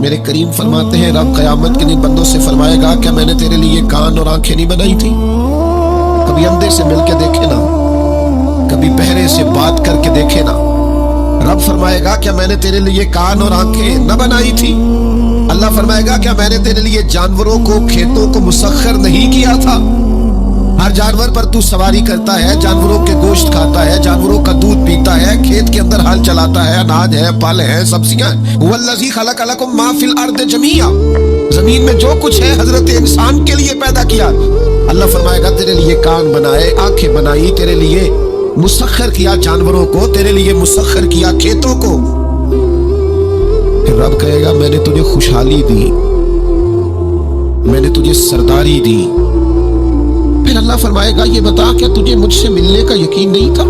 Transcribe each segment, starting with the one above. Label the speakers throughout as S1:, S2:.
S1: میرے کریم فرماتے ہیں رب قیامت کے دن بندوں سے فرمائے گا کیا میں نے تیرے لیے کان اور آنکھیں نہیں بنائی تھی؟ کبھی اندھے سے مل کے دیکھے نا، کبھی بہرے سے بات کر کے دیکھے نا۔ رب فرمائے گا کیا میں نے تیرے لیے کان اور آنکھیں نہ بنائی تھی؟ اللہ فرمائے گا کیا میں نے تیرے لیے جانوروں کو کھیتوں کو مسخر نہیں کیا تھا؟ ہر جانور پر تو سواری کرتا ہے، جانوروں کے گوشت کھاتا ہے، جانوروں کا دودھ پیتا ہے، کھیت کے اندر ہل چلاتا ہے، اناج ہے، پھل ہے، سبزیاں۔ وَالَّذِي خَلَقَ لَكُم مَا فِي الْأَرْضِ جَمِيعًا، زمین میں جو کچھ ہے حضرت انسان کے لیے پیدا کیا۔ اللہ فرمائے گا تیرے لیے کان بنائے، آنکھیں بنائی، تیرے لیے مسخر کیا جانوروں کو، تیرے لیے مسخر کیا کھیتوں کو۔ پھر رب کہے گا میں نے تجھے خوشحالی دی، میں نے تجھے سرداری دی۔ پھر اللہ فرمائے گا یہ بتا کیا تجھے مجھ سے ملنے کا یقین نہیں تھا؟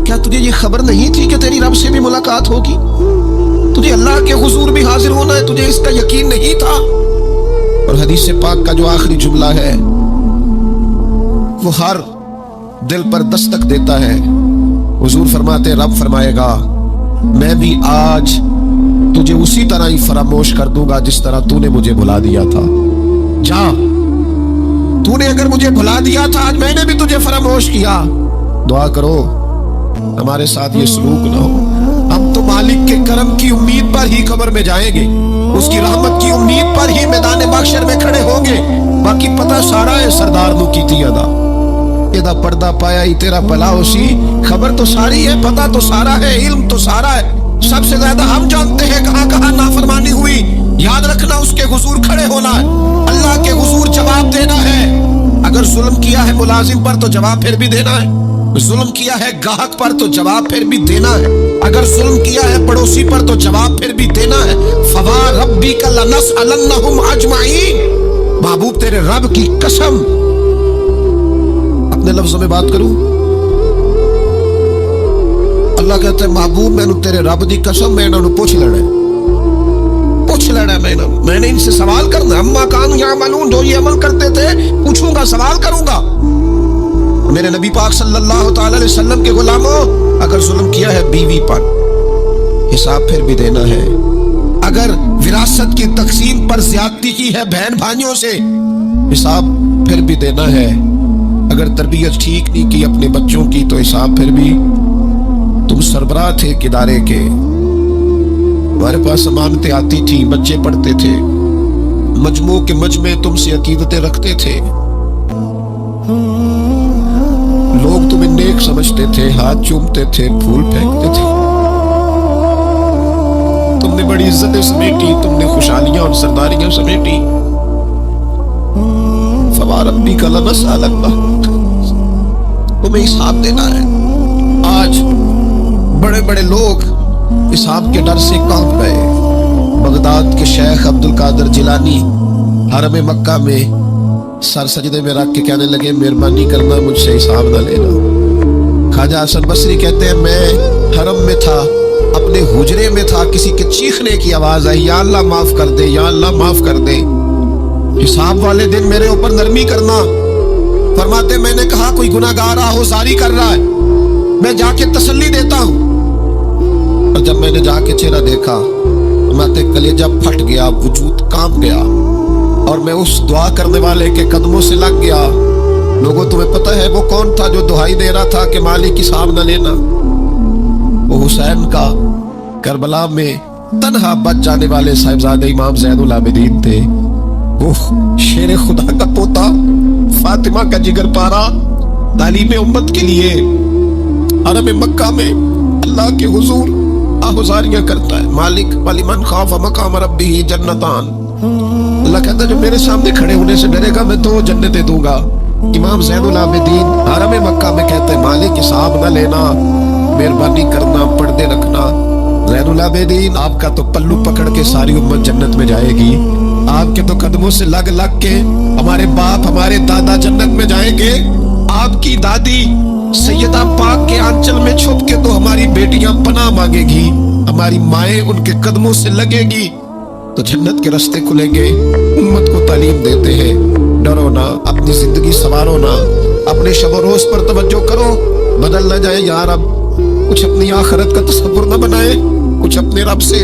S1: کیا تجھے یہ خبر نہیں تھی کہ تیری رب سے بھی ملاقات ہوگی؟ تجھے اللہ کے حضور بھی حاضر ہونا ہے، تجھے اس کا یقین نہیں تھا؟ اور حدیث پاک کا جو آخری جملہ ہے وہ ہر دل پر دستک دیتا ہے۔ حضور فرماتے رب فرمائے گا میں بھی آج تجھے اسی طرح ہی فراموش کر دوں گا جس طرح تو نے مجھے بھلا دیا تھا۔ جا، تو نے اگر مجھے بھلا دیا تھا آج میں نے بھی تجھے فراموش کیا۔ دعا کرو ہمارے ساتھ یہ سلوک نہ ہو۔ ہم تو مالک کے کرم کی امید پر ہی قبر میں جائیں گے، اس کی رحمت کی امید پر ہی میدان محشر میں کھڑے ہوں گے۔ باقی پتہ سارا ہے سردار نو کیتی ادا ادا پردہ پایا ہی تیرا بھلا ہوسی۔ خبر تو ساری ہے، پتہ تو سارا ہے، علم تو سارا ہے۔ سب سے زیادہ ہم جانتے ہیں کہاں کہاں نافرمانی ہوئی۔ یاد رکھنا اس کے حضور کھڑے ہونا ہے، اللہ کے حضور جواب دینا ہے۔ اگر ظلم کیا ہے ملازم پر تو جواب پھر بھی دینا ہے، ظلم کیا ہے گاہک پر تو جواب پھر بھی دینا ہے، اگر ظلم کیا ہے پڑوسی پر تو جواب پھر بھی دینا ہے۔ فَوَرَبِّكَ لَنَسْأَلَنَّهُمْ أَجْمَعِينَ، محبوب تیرے رب کی قسم، اپنے لفظوں میں بات کروں، اللہ کہتا ہے محبوب میں نے تیرے رب دی قسم میں انہوں پوچھ لینا ہے، پوچھ لینا ہے میں نے ان سے سوال کرنا، اما کانوا یعملون، جو یہ عمل کرتے تھے پوچھوں گا، سوال کروں گا۔ میرے نبی پاک صلی اللہ تعالی علیہ وسلم کے غلاموں، اگر ظلم کیا ہے بیوی پر حساب پھر بھی دینا ہے، اگر وراثت کی تقسیم پر زیادتی کی ہے بہن بھائیوں سے حساب پھر بھی دینا ہے، اگر تربیت ٹھیک نہیں کی اپنے بچوں کی تو حساب پھر بھی، تم سربراہ تھے ایک ادارے کے، ہمارے پاس امانتیں آتی تھی، بچے پڑھتے تھے، مجموع کے مجمع تم سے عقیدتیں رکھتے تھے، لوگ تمہیں نیک سمجھتے تھے، ہاتھ چومتے تھے، پھول پھینکتے تھے، تم نے بڑی عزتیں سمیٹی، تم نے خوشحالیاں اور سرداریاں سمیٹی۔ فَوَرَبِّكَ لَنَسْأَلَنَّهُمْ، تمہیں حساب دینا ہے۔ آج بڑے بڑے لوگ حساب کے ڈر سے کانپ گئے۔ بغداد کے شیخ عبد القادر جیلانی حرم مکہ میں سر سجدے میں رکھ کے کہنے لگے مہربانی کرنا مجھ سے حساب نہ لینا۔ خواجہ حسن بصری کہتے ہیں میں حرم میں تھا، اپنے حجرے میں تھا، کسی کے چیخنے کی آواز آئی یا اللہ معاف کر دے، یا اللہ معاف کر دے، حساب والے دن میرے اوپر نرمی کرنا۔ فرماتے میں نے کہا کوئی گناہ گار آہوزاری کر رہا ہے، میں جا کے تسلی دیتا ہوں، اور جب میں نے جا کے چہرہ دیکھا فرماتے کلیجہ پھٹ گیا، وجود کانپ گیا، اور میں اس دعا کرنے والے کے قدموں سے لگ گیا۔ لوگوں تمہیں پتہ ہے وہ کون تھا جو دعائی دے رہا تھا کہ مالک حساب نہ لینا؟ وہ حسین کا کربلا میں تنہا بچ جانے والے صاحبزادہ امام زین العابدین تھے، وہ شیر خدا کا پوتا، فاطمہ کا جگر پارا، تعلیم امت کے لیے حرم مکہ میں اللہ کے حضور آہوزاریاں کرتا ہے۔ مالک وَلِمَنْ خَافَ مَقَامَ رَبِّهِ جَنَّتَانِ، اللہ کہتا ہے جو میرے سامنے کھڑے ہونے سے ڈرے گا میں تو جنتیں دوں گا۔ امام زین العابدین حرم مکہ میں کہتے ہیں مالک حساب نہ لینا، مہربانی کرنا، پردے رکھنا۔ زین العابدین آپ کا تو پلو پکڑ کے ساری امت جنت میں جائے گی، آپ کے تو قدموں سے لگ لگ کے ہمارے باپ ہمارے دادا جنت میں جائیں گے، آپ کی دادی سیدہ پاک کے آنچل میں چھپ کے تو ہماری بیٹیاں پناہ مانگے گی، ہماری مائیں ان کے قدموں سے لگے گی تو جنت کے رستے کھلیں گے۔ امت کو تعلیم دیتے ہیں ڈرو نہ، اپنی زندگی سنوارو نہ، اپنے شب و روز پر توجہ کرو، بدل نہ جائے یار، اب کچھ اپنی آخرت کا تصور نہ بنائے، کچھ اپنے رب سے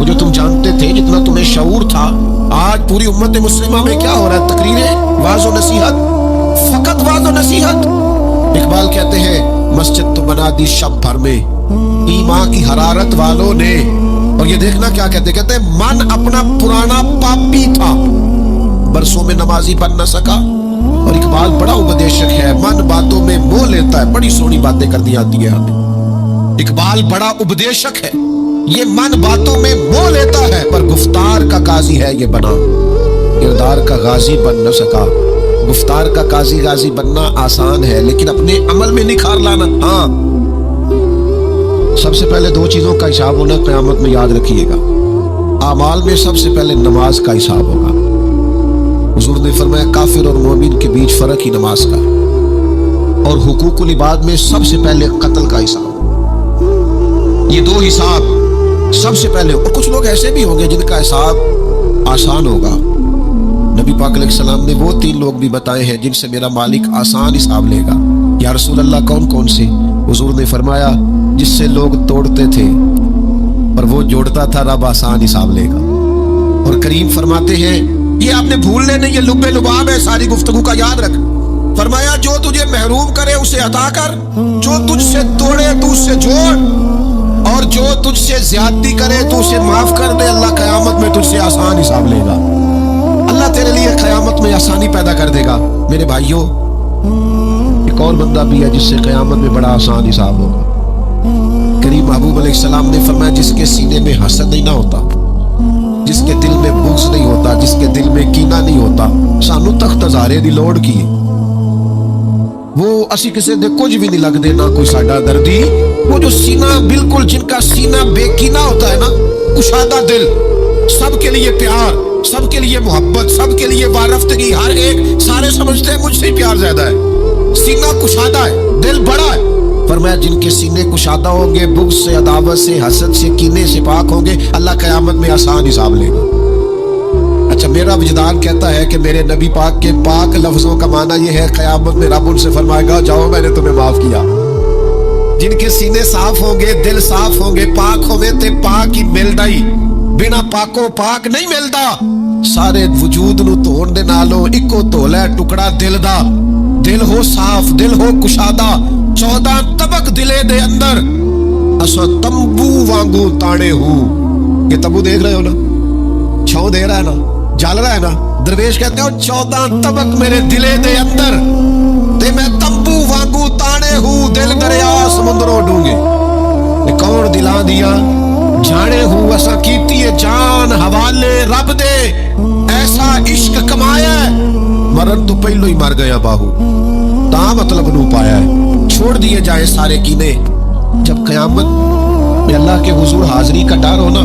S1: وہ جو تم جانتے تھے، جتنا تمہیں شعور تھا، آج پوری امت مسلمہ میں کیا ہو رہا ہے؟ تقریریں، واعظ و نصیحت، فقط واعظ و نصیحت۔ اقبال کہتے ہیں مسجد تو بنا دی شب بھر میں ایمان کی حرارت والوں نے، اور یہ دیکھنا کیا کہتے ہیں من اپنا پرانا پاپی تھا، برسوں میں نمازی بن نہ سکا۔ اور اقبال بڑا اپدیشک ہے، من باتوں میں موہ لیتا ہے، بڑی سونی باتیں کر دی آتی ہے ہمیں۔ اقبال بڑا اپدیشک ہے، یہ من باتوں میں موہ لیتا ہے، پر گفتار کا قاضی ہے یہ بنا، کردار کا غازی بن نہ سکا۔ گفتار کا قاضی غازی بننا آسان ہے، لیکن اپنے عمل میں نکھار لانا، ہاں۔ سب سے پہلے دو چیزوں کا حساب ہونا قیامت میں، یاد رکھیے گا۔ اعمال میں سب سے پہلے نماز کا حساب ہوگا۔ حضور نے فرمایا کافر اور مومن کے بیچ فرق ہی نماز کا، اور حقوق العباد میں سب سے پہلے قتل کا حساب۔ یہ دو حساب سب سے پہلے، اور کچھ لوگ ایسے بھی ہوں گے جن کا حساب آسان ہوگا۔ نبی پاک علیہ السلام نے وہ 3 لوگ بھی بتائے ہیں جن سے میرا مالک آسان حساب لے گا۔ یا رسول اللہ کون کون سے؟ حضور نے فرمایا جس سے لوگ توڑتے تھے پر وہ جوڑتا تھا، رب آسان حساب لے گا۔ اور کریم فرماتے ہیں یہ آپ نے بھول لے نہیں، یہ لب لباب ہے ساری گفتگو کا، یاد رکھ۔ فرمایا جو تجھے محروم کرے اسے عطا کر، جو تجھ سے توڑے تو اس سے جوڑ، اور جو تجھ سے زیادتی کرے تو اسے معاف کر دے۔ اللہ قیامت میں تجھ سے آسان حساب لے گا، اللہ تیرے لیے قیامت میں آسانی پیدا کر دے گا۔ میرے بھائیوں، ایک اور بندہ بھی ہے جس سے قیامت میں بڑا آسان حساب ہوگا۔ کریم محبوب علیہ السلام نے فرمایا جس کے سینے میں حسد نہیں نہ ہوتا، جس کے دل میں بغض نہیں ہوتا، جس کے دل میں کینہ نہیں ہوتا، سانو تخت ہزارے دی لوڑ کی، وہ اسی کسے دے کچھ بھی نہیں لگ دے، نہ کوئی ساڈا دردی۔ وہ جو سینہ بالکل، جن کا سینہ بے کینہ ہوتا ہے نا، کشادہ دل، سب کے لیے پیار، سب کے لیے محبت، سب کے لیے وارفتگی، ہر ایک سارے سمجھتے ہیں مجھ سے پیار زیادہ ہے، سینہ کشادہ ہے، دل بڑا ہے۔ فرمایا جن کے سینے کشادہ ہوں گے، بغض سے، عداوت سے، حسد سے، کینے سے پاک ہوں گے، اللہ قیامت میں آسان حساب لے گا۔ اچھا، میرا وجدان کہتا ہے کہ میرے نبی پاک کے پاک لفظوں کا معنی یہ ہے قیامت میں رب ان سے فرمائے گا جاؤ میں نے تمہیں معاف کیا۔ جن کے سینے صاف ہوں گے، دل صاف ہوں گے، پاک ہوں گے، تے پاک ہی ملدا ہی، بنا پاکو پاک نہیں ملدا۔ سارے وجود نو دھون دے نالوں اکو دھولا ٹکڑا دل دا، دل ہو صاف، دل ہو کشادہ، 14 طبق دلے دے اندر اسا تمبو وانگو تانے ہو۔ یہ تمبو دیکھ رہے ہو نا، چھاؤں دے رہا ہے نا، جل رہا ہے نا، درویش کہتے ہو 14 طبق میرے دلے دے اندر، تے میں تمبو وانگو تانے ہوں، دل دریا سمندروں ڈونگے۔ کون دلاں دیا جانے ہوں، اسا کیتی ہے جان حوالے رب دے، ایسا عشق کمایا ہے مرن تو پہلو ہی مر گیا باہو، تا مطلب نو پایا ہے، چھوڑ دیے جائے سارے کینے۔ جب قیامت میں اللہ کے حضور حاضری کا ڈر ہونا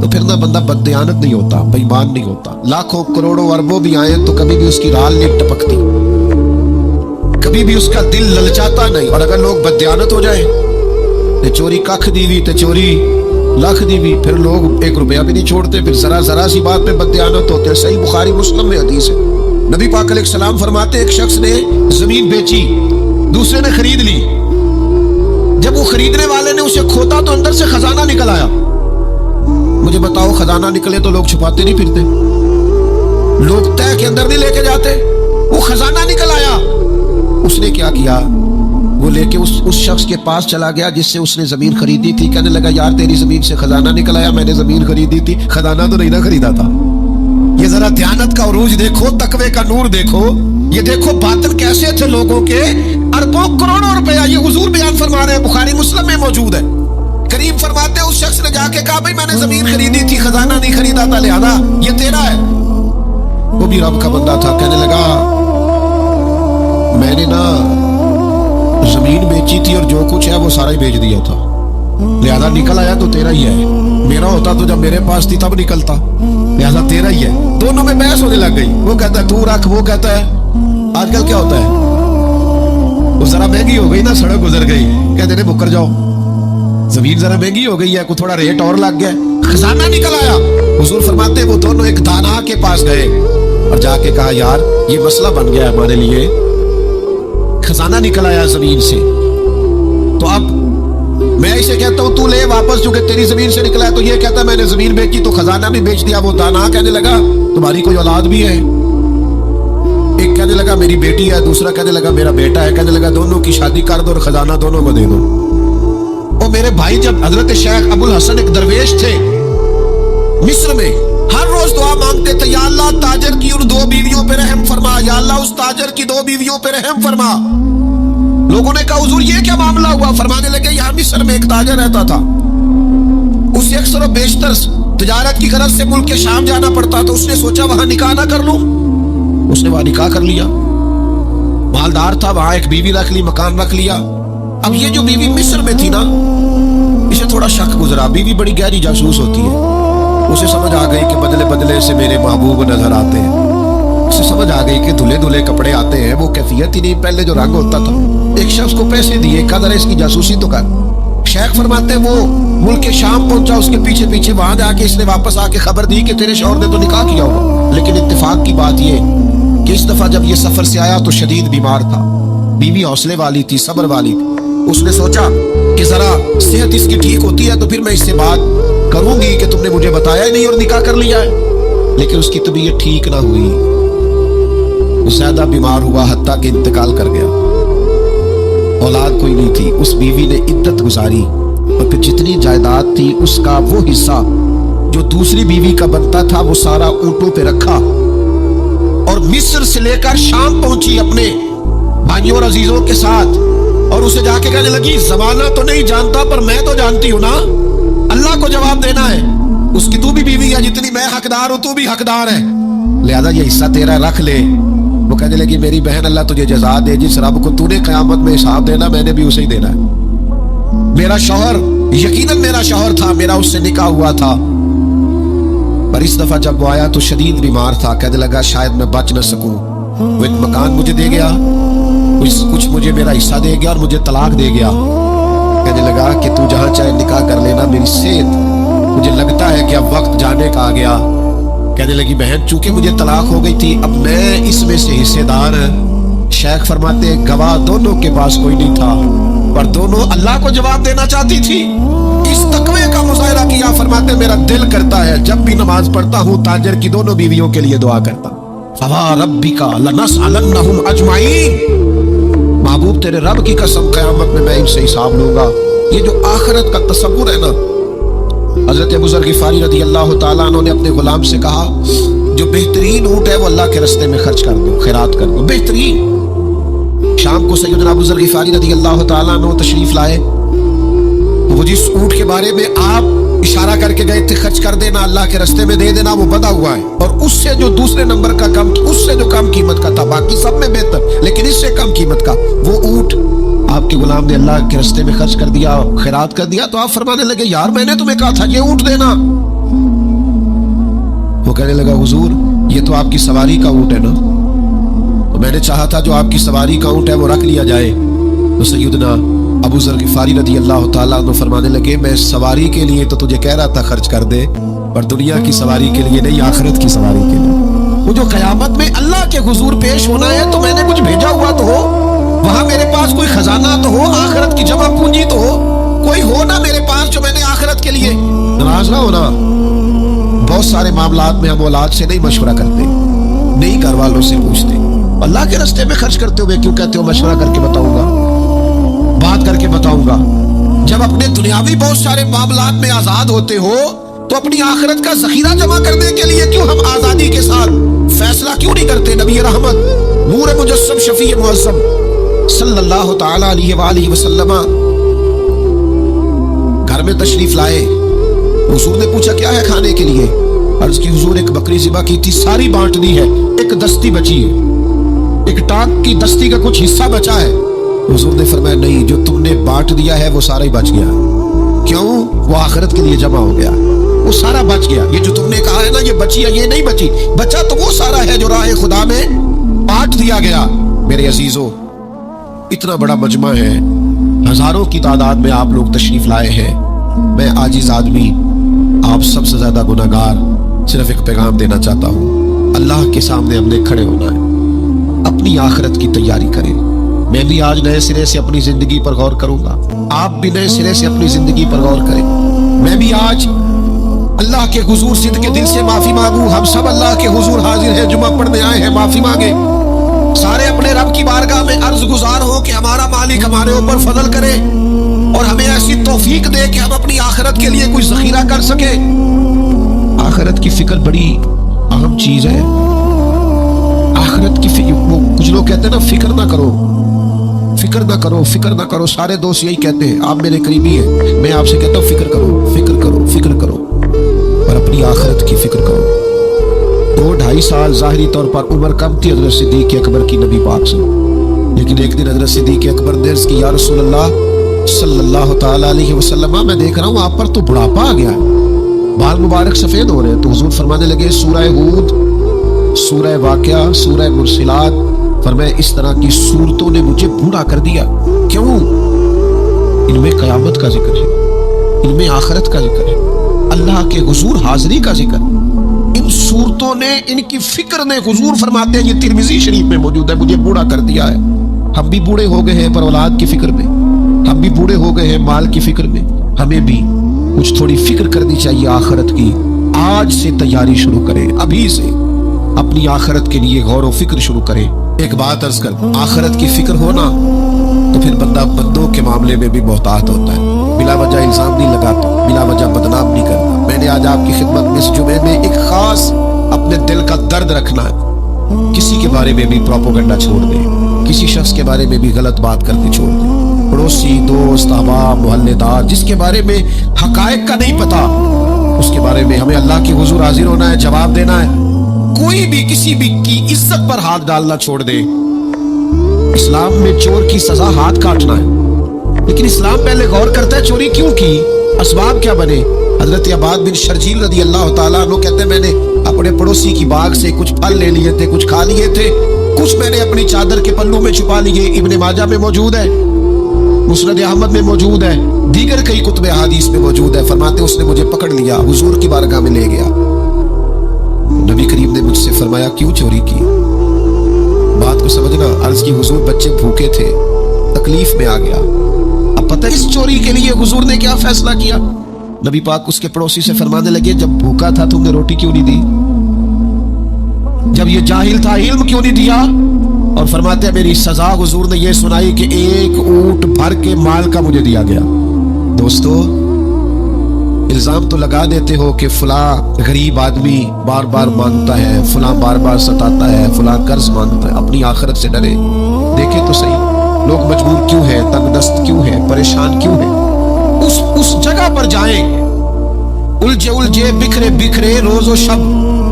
S1: تو پھر نہ بندہ بددیانت نہیں ہوتا، بے ایمان نہیں ہوتا، لاکھوں کروڑوں اربوں بھی آئیں تو کبھی بھی اس کی رال نہیں ٹپکتی، کبھی بھی اس کا دل للچاتا نہیں۔ اور اگر لوگ بددیانت ہو جائیں تے چوری ککھ دی بھی تے چوری لاکھ دی بھی، پھر لوگ 1 روپیہ بھی نہیں چھوڑتے، پھر ذرا سی بات پہ بددیانت ہوتے ہیں۔ صحیح بخاری مسلم میں حدیث ہے، نبی پاک علیہ السلام فرماتے ایک شخص نے زمین بیچی، دوسرے نے خرید لی، جب وہ خریدنے والے نے اسے کھودا تو اندر سے خزانہ نکل آیا۔ مجھے بتاؤ خزانہ نکلے تو لوگ چھپاتے نہیں پھرتے، لوگ تہ کے اندر نہیں لے کے جاتے، وہ خزانہ نکل آیا۔ اس نے کیا کیا، وہ لے کے اس شخص کے پاس چلا گیا جس سے اس نے زمین خریدی تھی، کہنے لگا یار تیری زمین سے خزانہ نکل آیا، میں نے زمین خریدی تھی، خزانہ تو نہیں نہ خریدا تھا۔ یہ ذرا دیانت کا عروج دیکھو، تقوی کا نور دیکھو، یہ دیکھو باطن کیسے تھے لوگوں کے، اربوں کروڑوں روپیہ، یہ حضور بیان فرما رہے ہیں، بخاری مسلم میں موجود ہے۔ کریم فرماتے ہیں اس شخص نے جا کے کہا بھائی میں نے زمین خریدی تھی، خزانہ نہیں خریدا تھا، لہذا یہ تیرا ہے۔ وہ بھی رب کا بندہ تھا، کہنے لگا میں نے نا زمین بیچی تھی اور جو کچھ ہے وہ سارا ہی بیچ دیا تھا، لہذا نکل آیا تو تیرا ہی ہے، میرا ہوتا تو جب میرے پاس تھی تب نکلتا، لہذا تیرا ہی ہے۔ دونوں میں بحث ہونے لگ گئی، وہ کہتا ہے تو رکھ، وہ کہتا ہے آج کل کیا ہوتا ہے، وہ ذرا مہنگی ہو گئی نا، سڑک گزر گئی، کہتے ہیں مکر جاؤ، زمین ذرا مہنگی ہو گئی ہے، کوئی تھوڑا ریٹ اور لگ گیا، خزانہ نکل آیا۔ حضور فرماتے ہیں وہ دونوں ایک دانا کے پاس گئے اور جا کے کہا یار یہ مسئلہ بن گیا ہمارے لیے، خزانہ نکل آیا زمین سے، تو اب میں اسے کہتا ہوں تو لے واپس چونکہ تیری زمین سے نکلا ہے، تو یہ کہتا ہے میں نے زمین بیچی تو خزانہ بھی بیچ دیا۔ وہ دانا کہنے لگا تمہاری کوئی اولاد بھی ہے؟ ایک کہنے لگا میری بیٹی ہے، دوسرا کہنے لگا میرا بیٹا ہے، کہنے لگا دونوں کی شادی کر دو اور خزانہ دونوں کو دے دو۔ اور میرے بھائی جب حضرت شیخ ابو الحسن ایک درویش تھے مصر میں، ہر روز دعا مانگتے تھے یا اللہ تاجر کی ان 2 بیویوں پہ رحم فرما، یا اللہ اس تاجر کی 2 بیویوں پہ رحم فرما۔ لوگوں نے کہا حضور یہ کیا معاملہ ہوا؟ فرمانے لگے یہاں مصر میں ایک تاجر رہتا تھا، اسے اکثر و بیشتر تجارت کی غرض سے ملک شام جانا پڑتا، تو اس نے سوچا وہاں نکاح نہ کر لوں، اس نے وہاں نکاح کر لیا، مالدار تھا، وہاں ایک بیوی رکھ لی، مکان رکھ لیا۔ اب یہ جو بیوی مصر میں تھی نا، اسے تھوڑا شک گزرا، بیوی بڑی گہری جاسوس ہوتی ہے، اسے سمجھ آ گئی کہ بدلے بدلے سے میرے محبوب نظر آتے ہیں، اسے سمجھ آ گئی کہ دھلے دھلے کپڑے آتے ہیں، وہ کیفیت ہی نہیں پہلے جو رنگ ہوتا تھا۔ ایک شخص کو پیسے دیے، کہا ذرا اس کی جاسوسی تو کر۔ شیخ فرماتے ہیں وہ ملک شام پہنچا، اس کے پیچھے پیچھے وہاں جا کے اس نے واپس آ کے خبر دی کہ تیرے شوہر نے تو نکاح کیا ہوگا، لیکن اتفاق کی بات یہ کہ اس دفعہ جب یہ سفر سے آیا تو شدید بیمار تھا، بیوی حوصلے والی تھی، صبر والی تھی۔ اس نے سوچا کہ ذرا صحت اس کی ٹھیک ہوتی ہے تو پھر میں اس سے بات کروں گی کہ تم نے مجھے بتایا ہی نہیں اور نکاح کر لیا ہے، لیکن اس کی طبیعت ٹھیک نہ ہوئی، زیادہ بیمار ہوا حتیٰ کہ انتقال کر گیا۔ اولاد کوئی نہیں تھی، اس بیوی نے عدت گزاری اور پھر جتنی جائیداد تھی اس کا وہ حصہ جو دوسری بیوی کا بنتا تھا وہ سارا اونٹوں پہ رکھا اور مصر سے لے کر شام پہنچی اپنے بھائیوں اور عزیزوں کے ساتھ، اور اسے جا کے کہنے لگی زمانہ تو نہیں جانتا پر میں تو جانتی ہوں نا، اللہ کو جواب دینا ہے، اس کی تو بھی بیوی ہے، جتنی میں حقدار ہوں تو بھی حقدار ہے، لہذا یہ حصہ تیرا رکھ لے۔ وہ کہنے لگی میری بہن اللہ تجھے جزا دے، جس رب کو تو نے قیامت میں حساب دینا میں نے بھی اسے ہی دینا ہے۔ میرا شوہر یقیناً میرا شوہر تھا، میرا اس سے نکاح ہوا تھا، پر اس دفعہ جب وہ آیا تو شدید بیمار تھا، کہنے لگا شاید میں بچ نہ سکوں۔ وہ ایک مکان مجھے دے گیا، کچھ مجھے میرا حصہ دے گیا اور مجھے طلاق دے گیا، کہنے لگا کہ تو جہاں چاہے نکاح کر لینا، میری صحت مجھے لگتا ہے کہ اب وقت جانے کا آ گیا۔ کہنے لگی بہن چونکہ مجھے طلاق ہو گئی تھی اب میں اس میں سے حصے دار ہوں۔ شیخ فرماتے ہیں گواہ دونوں کے پاس کوئی نہیں تھا پر دونوں اللہ کو جواب دینا چاہتی تھی، اس تقوی کا مظاہرہ کیا۔ فرماتے ہیں میرا دل کرتا ہے جب بھی نماز پڑھتا ہوں تاجر کی دونوں بیویوں کے لیے دعا کرتا، فوا ربک لنسألنہم اجمعین، محبوب تیرے رب کی قسم قیامت میں ان سے حساب لوں گا۔ یہ جو آخرت کا تصور ہے نا، حضرت ابو ذر غفاری رضی اللہ تعالیٰ عنہ نے اپنے غلام سے کہا جو بہترین اونٹ ہے وہ اللہ کے رستے میں خرچ کر دو، خیرات کر دو، بہترین۔ شام کو سیدنا ابو ذر غفاری رضی اللہ تعالیٰ عنہ تشریف لائے، وہ جس اونٹ کے بارے میں آپ اشارہ کر کے گئے تھے خرچ کر دینا اللہ کے رستے میں دے دینا، وہ بندھا ہوا ہے، اور اس سے جو دوسرے نمبر کا کم، اس سے جو کم قیمت کا تھا، باقی سب میں بہتر لیکن اس سے کم قیمت کا، وہ اونٹ آپ کے غلام نے اللہ کے رستے میں خرچ کر دیا، خیرات کر دیا۔ تو آپ فرمانے لگے یار میں نے تمہیں کہا تھا یہ اونٹ دینا۔ وہ کہنے لگا حضور یہ تو آپ کی سواری کا اونٹ ہے نا، تو میں نے چاہا تھا جو آپ کی سواری کا اونٹ ہے وہ رکھ لیا جائے۔ تو سیدنا ابو ذر غفاری رضی اللہ تعالیٰ عنہ فرمانے لگے میں سواری کے لیے تو تجھے کہہ رہا تھا خرچ کر دے، پر دنیا کی سواری کے لیے نہیں، آخرت کی سواری کے لیے۔ وہ جو قیامت میں اللہ کے حضور پیش ہونا ہے تو میں نے کچھ بھیجا ہوا تو ہو، وہاں میرے پاس کوئی خزانہ تو ہو، آخرت کی جمع پونجی تو ہو، کوئی ہو نا میرے پاس جو میں نے آخرت کے لیے۔ ناراض نہ ہونا، بہت سارے معاملات میں ہم اولاد سے نہیں مشورہ کرتے، نہیں گھر والوں سے پوچھتے، اللہ کے راستے میں خرچ کرتے ہوئے کیوں کہتے ہو مشورہ کر کے بتاؤں گا، بات کر کے بتاؤں گا۔ جب اپنے دنیاوی بہت سارے معاملات میں آزاد ہوتے ہو تو اپنی آخرت کا ذخیرہ جمع کرنے کے لیے کیوں ہم آزادی کے ساتھ فیصلہ کیوں نہیں کرتے؟ نبی رحمت نور مجسم شفیع معظم صلی اللہ تعالی علیہ وآلہ وسلم گھر میں تشریف لائے، حضور نے پوچھا کیا ہے کھانے کے لیے؟ عرض کی حضور ایک بکری ذبح کی تھی، ساری بانٹ دی ہے، ایک دستی بچی ہے، ایک ٹانک کی دستی کا کچھ حصہ بچا ہے۔ حضور نے فرمایا نہیں، جو تم نے بانٹ دیا ہے وہ سارا ہی بچ گیا، کیوں؟ وہ آخرت کے لیے جمع ہو گیا، وہ سارا بچ گیا۔ یہ جو تم نے کہا ہے نا یہ بچی ہے، یہ نہیں بچی، بچا تو وہ سارا ہے جو راہ خدا میں بانٹ دیا گیا۔ میرے عزیزوں اتنا بڑا مجمع ہے، ہزاروں کی تعداد میں آپ لوگ تشریف لائے ہیں، میں عاجز آدمی آپ سب سے زیادہ گناہگار صرف ایک پیغام دینا چاہتا ہوں، اللہ کے سامنے ہم نے کھڑے ہونا ہے، اپنی آخرت کی تیاری کریں۔ میں بھی آج نئے سرے سے اپنی زندگی پر غور کروں گا، آپ بھی نئے سرے سے اپنی زندگی پر غور کریں. میں بھی آج اللہ کے حضور صدق کے دل سے معافی مانگوں. ہم سب اللہ کے حضور حاضر ہیں, جمعہ پڑھنے آئے ہیں, معافی مانگے. سارے اپنے رب کی بارگاہ میں عرض گزار ہو کہ ہمارا مالک ہمارے اوپر فضل کرے اور ہمیں ایسی توفیق دے کہ ہم اپنی آخرت کے لیے کوئی ذخیرہ کر سکے. آخرت کی فکر بڑی اہم چیز ہے. آخرت کی فکر, وہ کچھ لوگ کہتے ہیں نا فکر نہ کرو, فکر نہ کرو, فکر نہ کرو. سارے دوست یہی کہتے ہیں, آپ میرے قریبی ہیں, میں آپ سے کہتا ہوں فکر کرو, فکر کرو, فکر کرو, اور اپنی آخرت کی فکر کرو. 2-2.5 سال ظاہری طور پر عمر کم تھی حضرت صدیق اکبر کی نبی پاک سے, لیکن ایک دن حضرت صدیق اکبر نے عرض کی, یا رسول اللہ صلی اللہ تعالیٰ علیہ وسلم, میں دیکھ رہا ہوں آپ پر تو بڑھاپا آ گیا ہے, بال مبارک سفید ہو رہے ہیں. تو حضور فرمانے لگے, سورہ ہود, سورہ واقعہ, سورہ مرسلات, فرمایا اس طرح کی صورتوں نے مجھے بوڑھا کر دیا. کیوں؟ ان میں قیامت کا ذکر ہے, ان میں آخرت کا ذکر ہے, اللہ کے حضور حاضری کا ذکر. ان صورتوں نے, ان کی فکر نے, حضور فرماتے ہیں یہ ترمذی شریف میں موجود ہے, مجھے بوڑھا کر دیا ہے. ہم بھی بوڑھے ہو گئے ہیں پر اولاد کی فکر میں, ہم بھی بوڑھے ہو گئے ہیں مال کی فکر میں. ہمیں بھی کچھ تھوڑی فکر کرنی چاہیے آخرت کی. آج سے تیاری شروع کریں, ابھی سے اپنی آخرت کے لیے غور و فکر شروع کریں. ایک بات عرض کر, آخرت کی فکر ہونا تو پھر بندہ بندوں کے معاملے میں بھی محتاط ہوتا ہے, بلا وجہ الزام نہیں لگاتا, بلا وجہ بدنام نہیں کرتا. میں نے آج آپ کی خدمت میں اس جمعے میں ایک خاص اپنے دل کا درد رکھنا ہے. کسی کے بارے میں بھی پروپیگنڈا چھوڑ دیں, کسی شخص کے بارے میں بھی غلط بات کرتے چھوڑ دیں. پڑوسی, دوست, احباب, محلے دار, جس کے بارے میں حقائق کا نہیں پتا, اس کے بارے میں ہمیں اللہ کی حضور حاضر ہونا ہے, جواب دینا ہے. کوئی بھی کسی بھی کی عزت پر ہاتھ ڈالنا چھوڑ دے. اسلام میں چور کی سزا ہاتھ کاٹنا ہے, لیکن اسلام پہلے غور کرتا ہے چوری کیوں کی, اسباب کیا بنے. حضرت عباد بن شرجیل رضی اللہ تعالیٰ عنہ کہتے ہیں, میں نے اپنے پڑوسی کی باغ سے کچھ پھل لے لیے تھے, کچھ کھا لیے تھے, کچھ میں نے اپنی چادر کے پلو میں چھپا لیے. ابن ماجہ میں موجود ہے, مسند احمد میں موجود ہے, دیگر کئی کتب احادیث میں موجود ہے. فرماتے اس نے مجھے پکڑ لیا, حضور کی بارگاہ میں لے گیا. نبی کریم نے مجھ سے فرمایا کیوں چوری کی, بات کو سمجھنا. عرض کی حضور بچے بھوکے تھے, تکلیف میں آ گیا. اب پتہ اس چوری کے لیے حضور نے کیا فیصلہ کیا. نبی پاک اس کے پڑوسی سے فرمانے لگے, جب بھوکا تھا تم نے روٹی کیوں نہیں دی, جب یہ جاہل تھا علم کیوں نہیں دیا. اور فرماتے ہیں میری سزا حضور نے یہ سنائی کہ 1 اونٹ بھر کے مال کا مجھے دیا گیا. دوستو, الزام تو لگا دیتے ہو کہ فلاں غریب آدمی بار بار مانگتا ہے, فلاں بار بار ستاتا ہے, فلاں قرض مانگتا ہے. اپنی آخرت سے ڈرے, دیکھیں تو صحیح لوگ مجبور کیوں ہیں, تنگ دست کیوں ہیں, پریشان کیوں ہیں. اس جگہ پر جائیں, الجھے الجھے بکھرے بکھرے روز و شب,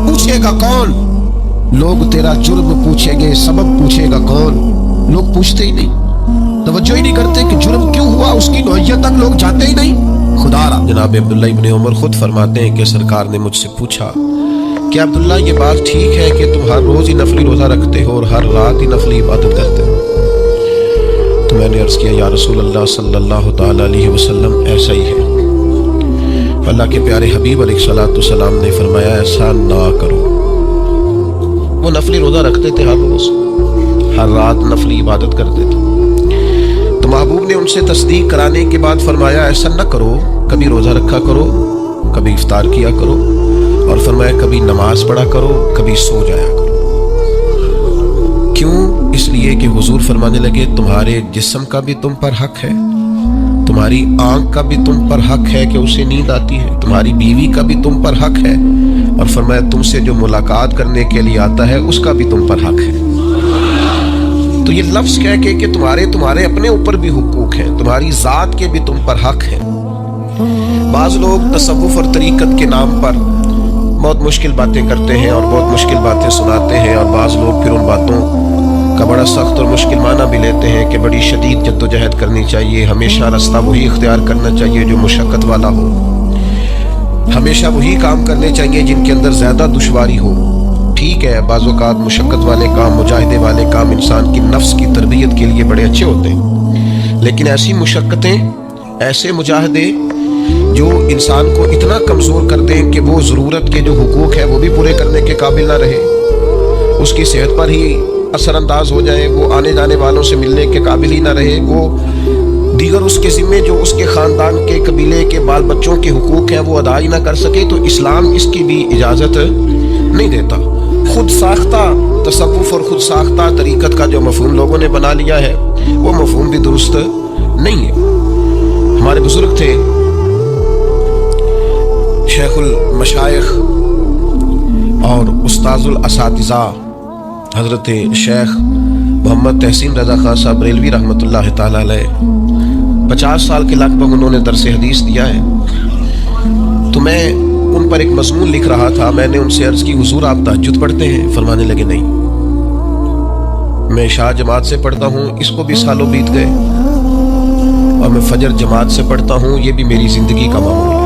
S1: پوچھے گا کون. لوگ تیرا جرم پوچھیں گے, سبب پوچھے گا کون. لوگ پوچھتے ہی نہیں, توجہ ہی نہیں کرتے کہ جرم کیوں ہوا, اس کی نوعیت تک لوگ جانتے ہی نہیں. خدا را جناب عبداللہ ابن عمر خود فرماتے ہیں کہ سرکار نے مجھ سے پوچھا کہ عبداللہ یہ بات ٹھیک ہے کہ تم ہر روز ہی نفلی روزہ رکھتے ہو اور ہر رات ہی نفلی عبادت کرتے ہو. تو میں نے عرض کیا یا رسول اللہ صلی اللہ تعالی علیہ وسلم ایسا ہی ہے. اللہ کے پیارے حبیب علیہ الصلوۃ والسلام نے فرمایا ایسا نہ کرو. وہ نفلی روزہ رکھتے تھے, ہر روز ہر رات نفلی عبادت کرتے تھے. تو محبوب نے ان سے تصدیق کرانے کے بعد فرمایا ایسا نہ کرو, کبھی روزہ رکھا کرو, کبھی افطار کیا کرو, اور فرمایا کبھی نماز پڑھا کرو, کبھی سو جایا کرو. کیوں؟ اس لیے کہ حضور فرمانے لگے تمہارے جسم کا بھی تم پر حق ہے, تمہاری آنکھ کا بھی تم پر حق ہے کہ اسے نیند آتی ہے, تمہاری بیوی کا بھی تم پر حق ہے, اور فرمایا تم سے جو ملاقات کرنے کے لیے آتا ہے اس کا بھی تم پر حق ہے. تو یہ لفظ کہہ کے کہ تمہارے اپنے اوپر بھی حقوق ہیں, تمہاری ذات کے بھی تم پر حق ہے. بعض لوگ تصوف اور طریقت کے نام پر بہت مشکل باتیں کرتے ہیں اور بہت مشکل باتیں سناتے ہیں, اور بعض لوگ پھر ان باتوں کا بڑا سخت اور مشکل معنی بھی لیتے ہیں کہ بڑی شدید جدوجہد کرنی چاہیے, ہمیشہ رستہ وہی اختیار کرنا چاہیے جو مشقت والا ہو, ہمیشہ وہی کام کرنے چاہیے جن کے اندر زیادہ دشواری ہو. ٹھیک ہے, بعض اوقات مشقت والے کام, مجاہدے والے کام انسان کی نفس کی تربیت کے لیے بڑے اچھے ہوتے ہیں, لیکن ایسی مشقتیں, ایسے مجاہدے جو انسان کو اتنا کمزور کر دیں کہ وہ ضرورت کے جو حقوق ہے وہ بھی پورے کرنے کے قابل نہ رہے, اس کی صحت پر ہی اثر انداز ہو جائے, وہ آنے جانے والوں سے ملنے کے قابل ہی نہ رہے, وہ دیگر اس کے ذمے جو اس کے خاندان کے قبیلے کے بال بچوں کے حقوق ہیں وہ ادا ہی نہ کر سکے تو اسلام اس کی بھی اجازت نہیں دیتا۔ خود ساختہ تصوف اور خود ساختہ طریقت کا جو مفہوم لوگوں نے بنا لیا ہے وہ مفہوم بھی درست نہیں ہے۔ ہمارے بزرگ تھے شیخ المشائخ اور استاذ الاساتذہ حضرت شیخ محمد تحسین رضا خان صاحب بریلوی رحمۃ اللہ تعالی علیہ 50 سال کے لگ بھگ انہوں نے درس حدیث دیا ہے۔ تو میں ان پر ایک مضمون لکھ رہا تھا، میں نے ان سے عرض کی حضور آپ تہجد پڑھتے ہیں؟ فرمانے لگے نہیں، میں عشاء جماعت سے پڑھتا ہوں، اس کو بھی سالوں بیت گئے، اور میں فجر جماعت سے پڑھتا ہوں، یہ بھی میری زندگی کا معمول ہے،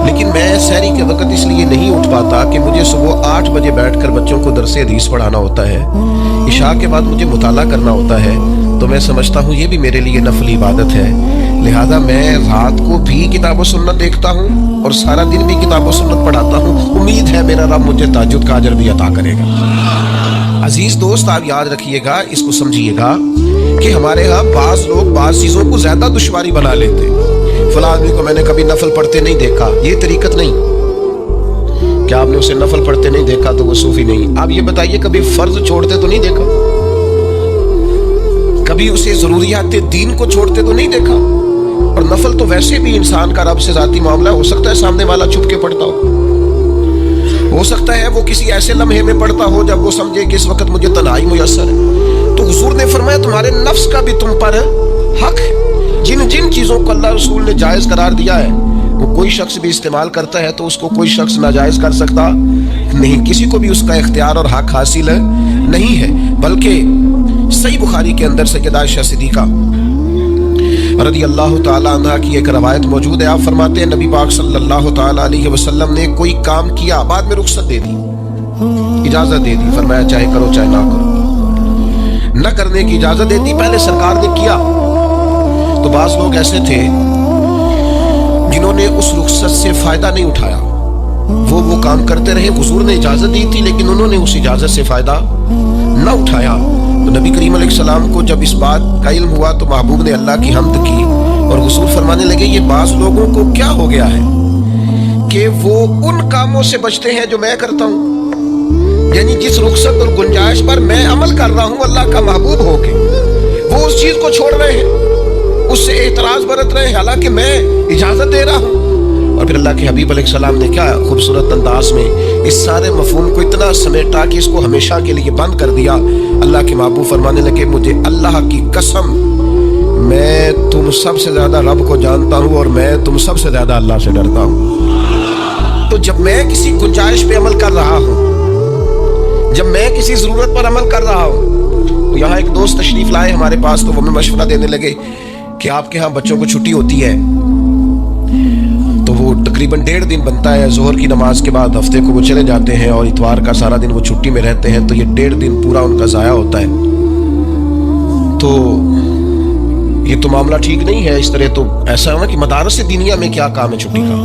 S1: لیکن میں سحری کے وقت اس لیے نہیں اٹھ پاتا کہ مجھے صبح 8 بجے بیٹھ کر بچوں کو درس حدیث پڑھانا ہوتا ہے، عشاء کے بعد مجھے مطالعہ کرنا ہوتا ہے، تو میں سمجھتا ہوں یہ بھی میرے لیے نفل عبادت ہے، لہذا میں رات کو بھی کتاب و سنت دیکھتا ہوں اور سارا دن بھی کتاب و سنت پڑھاتا ہوں، امید ہے میرا رب مجھے تہجد کا اجر بھی عطا کرے گا۔ عزیز دوست، آپ یاد رکھیے گا، اس کو سمجھیے گا کہ ہمارے ہاں بعض لوگ بعض چیزوں کو زیادہ دشواری بنا لیتے ہیں۔ فلاں آدمی کو میں نے کبھی نفل پڑھتے نہیں دیکھا، یہ طریقت نہیں۔ کیا آپ نے اسے نفل پڑھتے نہیں دیکھا تو وہ صوفی نہیں؟ آپ یہ بتائیے کبھی فرض چھوڑتے تو نہیں دیکھا؟ کبھی اسے ضروریات دین کو چھوڑتے تو نہیں دیکھا؟ اور نفل تو ویسے بھی انسان کا رب سے ذاتی معاملہ، ہو سکتا ہے سامنے والا چھپ کے پڑھتا ہو سکتا ہے وہ کسی ایسے لمحے میں پڑھتا ہو جب وہ سمجھے کہ اس وقت مجھے تنہائی میسر ہے۔ تو حضور نے فرمایا تمہارے نفس کا بھی تم پر حق ہے، جن جن چیزوں کو اللہ رسول نے جائز قرار دیا ہے وہ کوئی شخص بھی استعمال کرتا ہے تو اس کو کوئی شخص ناجائز کر سکتا نہیں، کسی کو بھی اس کا اختیار اور حق حاصل نہیں ہے۔ بلکہ صحیح بخاری کے اندر سیدہ عائشہ صدیقہ رضی اللہ تعالیٰ عنہ کی ایک روایت موجود ہے، آپ فرماتے ہیں نبی پاک صلی اللہ تعالیٰ علیہ وسلم نے کوئی کام کیا، بعد میں رخصت دے دی، اجازت دے دی، فرمایا چاہے کرو چاہے نہ کرو، نہ کرنے کی اجازت دے دی، پہلے سرکار نے کیا۔ تو بعض لوگ ایسے تھے جنہوں نے اس رخصت سے فائدہ نہیں اٹھایا، وہ کام کرتے رہے، حضور نے اجازت دی تھی لیکن انہوں نے اس اجازت سے فائدہ نہ اٹھایا۔ تو نبی کریم علیہ السلام کو جب اس بات کا علم ہوا تو محبوب نے اللہ کی حمد کی اور حضور فرمانے لگے یہ بعض لوگوں کو کیا ہو گیا ہے کہ وہ ان کاموں سے بچتے ہیں جو میں کرتا ہوں، یعنی جس رخصت اور گنجائش پر میں عمل کر رہا ہوں اللہ کا محبوب ہو کے وہ اس چیز کو چھوڑ رہے ہیں، اس سے اعتراض برت رہے ہیں حالانکہ میں اجازت دے رہا ہوں۔ اور پھر اللہ کے حبیب علیہ السلام نے کیا خوبصورت انداز میں اس سارے مفہوم کو اتنا سمیٹا کہ اس کو ہمیشہ کے لیے بند کر دیا۔ اللہ کے محبوب فرمانے لگے مجھے اللہ کی قسم میں تم سب سے زیادہ رب کو جانتا ہوں اور میں تم سب سے زیادہ اللہ سے ڈرتا ہوں۔ تو جب میں کسی گنجائش پہ عمل کر رہا ہوں، جب میں کسی ضرورت پر عمل کر رہا ہوں، تو یہاں ایک دوست تشریف لائے ہمارے پاس تو وہ ہمیں مشورہ دینے لگے کہ آپ کے ہاں بچوں کو چھٹی ہوتی ہے تو وہ تقریباً 1.5 دن بنتا ہے، ظہر کی نماز کے بعد ہفتے کو وہ چلے جاتے ہیں اور اتوار کا سارا دن وہ چھٹی میں رہتے ہیں، تو یہ 1.5 دن پورا ان کا ضائع ہوتا ہے۔ تو یہ تو معاملہ ٹھیک نہیں ہے، اس طرح تو ایسا ہے نا کہ مدارس دینیہ میں کیا کام ہے چھٹی کا؟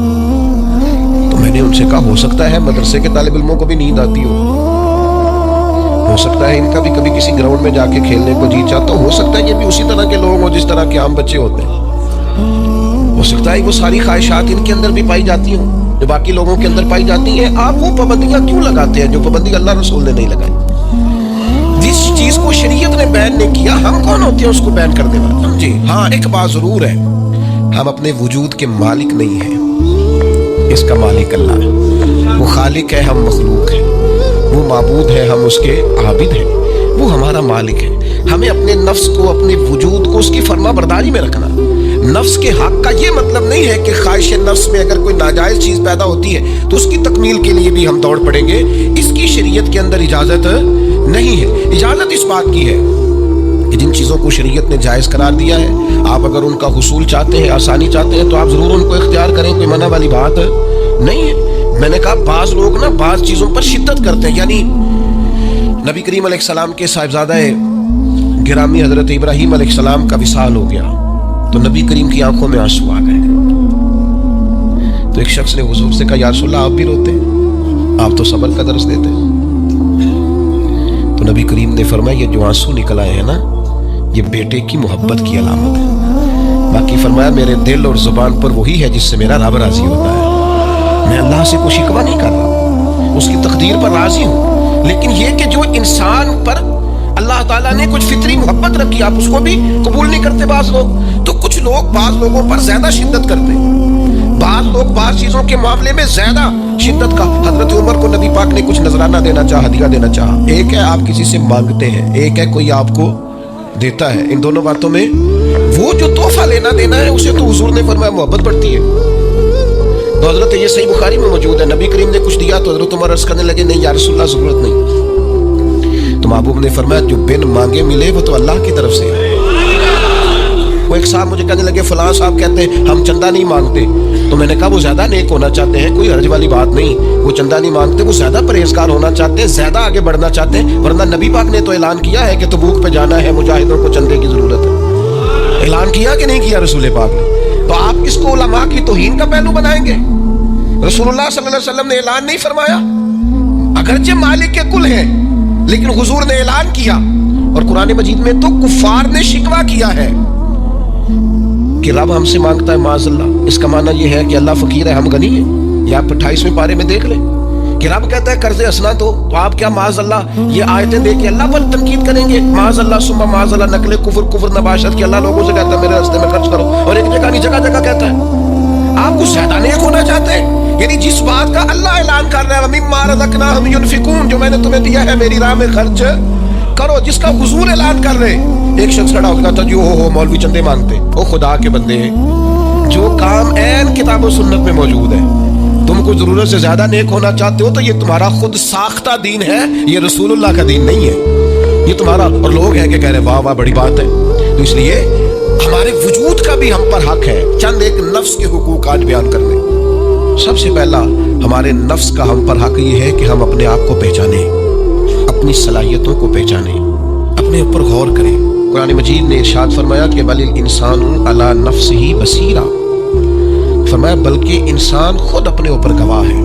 S1: تو میں نے ان سے کہا ہو سکتا ہے مدرسے کے طالب علموں کو بھی نیند آتی ہو سکتا ہے ان کا بھی کبھی کسی گراؤنڈ میں جا کے کھیلنے کو جی چاہتا ہو سکتا ہے یہ بھی اسی طرح کے لوگ ہوں جس طرح کے عام بچے ہوتے ہیں، ہو سکتا ہے وہ ساری خواہشات ان کے اندر بھی پائی جاتی ہوں جو باقی لوگوں کے اندر پائی جاتی ہیں۔ آپ وہ پابندیاں کیوں لگاتے ہیں جو پابندی اللہ رسول نے نہیں لگائی؟ جس چیز کو شریعت نے بین نہیں کیا ہم کون ہوتے ہیں اس کو بین کرنے والے؟ جی ہاں، ایک بات ضرور ہے، ہم اپنے وجود کے مالک نہیں ہیں، اس کا مالک اللہ ہے، وہ خالق ہے، ہم مخلوق ہیں، وہ معبود ہے، ہم اس کے عابد ہیں، وہ ہمارا مالک ہے۔ ہمیں اپنے نفس کو، اپنے وجود کو اس کی فرما برداری میں رکھنا۔ نفس کے حق کا یہ مطلب نہیں ہے کہ خواہش نفس میں اگر کوئی ناجائز چیز پیدا ہوتی ہے تو اس کی تکمیل کے لیے بھی ہم دوڑ پڑیں گے، اس کی شریعت کے اندر اجازت نہیں ہے۔ اجازت اس بات کی ہے کہ جن چیزوں کو شریعت نے جائز قرار دیا ہے آپ اگر ان کا حصول چاہتے ہیں، آسانی چاہتے ہیں تو آپ ضرور ان کو اختیار کریں، کوئی منع والی بات نہیں ہے۔ میں نے کہا بعض لوگ نا بعض چیزوں پر شدت کرتے ہیں، یعنی نبی کریم علیہ السلام کے صاحبزادہ گرامی حضرت ابراہیم علیہ السلام کا وصال ہو گیا تو نبی کریم کی آنکھوں میں آنسو آ گئے، تو ایک شخص نے حضور سے کہا یا رسول اللہ آپ بھی روتے ہیں، آپ تو صبر کا درس دیتے ہیں۔ تو نبی کریم نے فرمایا یہ جو آنسو نکل آئے ہیں نا یہ بیٹے کی محبت کی علامت ہے۔ باقی فرمایا میرے دل اور زبان پر وہی ہے جس سے میرا رب راضی ہوتا ہے. میں اللہ سے کوئی شکوہ نہیں کر رہا, اس کی تقدیر پر راضی ہوں. لیکن یہ کہ جو انسان پر اللہ تعالیٰ نے کچھ فطری محبت رکھی, آپ اس کو بھی قبول نہیں کرتے بعض لوگ. تو کچھ لوگ بعض لوگوں پر زیادہ شدت کرتے ہیں, بعض لوگ بعض چیزوں کے معاملے میں زیادہ شدت کا. حضرت عمر کو نبی پاک نے کچھ نذرانہ دینا چاہا, ہدیہ دینا چاہا. ایک ہے آپ کسی سے مانگتے ہیں, ایک ہے کوئی آپ کو دیتا ہے. ان دونوں باتوں میں وہ جو تحفہ لینا دینا ہے اسے تو حضور نے فرمایا محبت بڑھتی ہے. تو حضرت یہ صحیح بخاری میں موجود ہے, نبی کریم نے کچھ دیا تو حضرت عمر عرض کرنے لگے نہیں یا رسول اللہ ضرورت نہیں. تو محبوب نے فرمایا جو بن مانگے ملے وہ تو اللہ کی طرف سے ہے. وہ ایک صاحب مجھے کہنے لگے فلاں صاحب کہتے ہیں ہم چندہ نہیں مانگتے. تو میں نے کہا وہ زیادہ نیک ہونا چاہتے ہیں, کوئی حرج والی بات نہیں. وہ چندہ نہیں مانگتے, وہ زیادہ پرہیزگار ہونا چاہتے ہیں, زیادہ آگے بڑھنا چاہتے ہیں. ورنہ نبی پاک نے تو اعلان کیا ہے کہ تبوک پہ جانا ہے, مجاہدوں کو چندے کی ضرورت ہے. اعلان کیا کہ نہیں کیا رسول پاک نے؟ تو آپ کس کو علماء کی توہین کا پہلو بنائیں گے؟ رسول اللہ صلی اللہ علیہ وسلم نے اعلان نہیں فرمایا؟ اگرچہ مالک کے کل ہے لیکن حضور نے اعلان کیا. اور قرآن مجید میں تو کفار نے شکوہ کیا ہے کہ رب ہم سے مانگتا ہے معاذ اللہ. اس کا معنی یہ ہے کہ اللہ فقیر ہے, ہم غنی ہیں. یہ آپ 28ویں پارے میں دیکھ لیں کہ رب کہتا ہے قرض حسنہ دو, تو آپ کیا معاذ اللہ یہ آیتیں دے کے اللہ پر تنقید کریں گے؟ معاذ اللہ ثم معاذ اللہ, نقل کفر نباشت کہ اللہ لوگوں سے کہتا ہے میرے راستے میں خرچ کرو, اور ایک جگہ نہیں جگہ جگہ کہتا ہے. آپ کچھ زیادہ نیک ہونا چاہتے ہیں, یعنی جس بات کا اللہ اعلان کر رہا ہے وَمِمَّا رَزَقْنَاهُمْ يُنْفِقُونَ, جو میں نے تمہیں دیا ہے میری راہ میں خرچ کرو, جس کا حضور اعلان کر رہے. ایک شخص کھڑا ہو کہتا جو ہو مولوی چندے مانگتے. او خدا کے بندے, جو کام عین کتاب و سنت میں موجود ہے, تم کو ضرورت سے زیادہ نیک ہونا چاہتے ہو تو یہ تمہارا خود ساختہ دین ہے, یہ رسول اللہ کا دین نہیں ہے, یہ تمہارا. اور لوگ ہیں کہ کہہ رہے واہ واہ بڑی بات ہے. تو اس لیے ہمارے وجود کا بھی ہم پر حق ہے. چند ایک نفس کے حقوق آج بیان کر لیں. سب سے پہلا ہمارے نفس کا ہم پر حق یہ ہے کہ ہم اپنے آپ کو پہچانیں, اپنی صلاحیتوں کو پہچانیں, اپنے اوپر غور کریں. قرآن مجید نے ارشاد فرمایا کہ بل الانسان علی نفسہ بصیرہ, فرمایا بلکہ انسان خود اپنے اوپر گواہ ہے,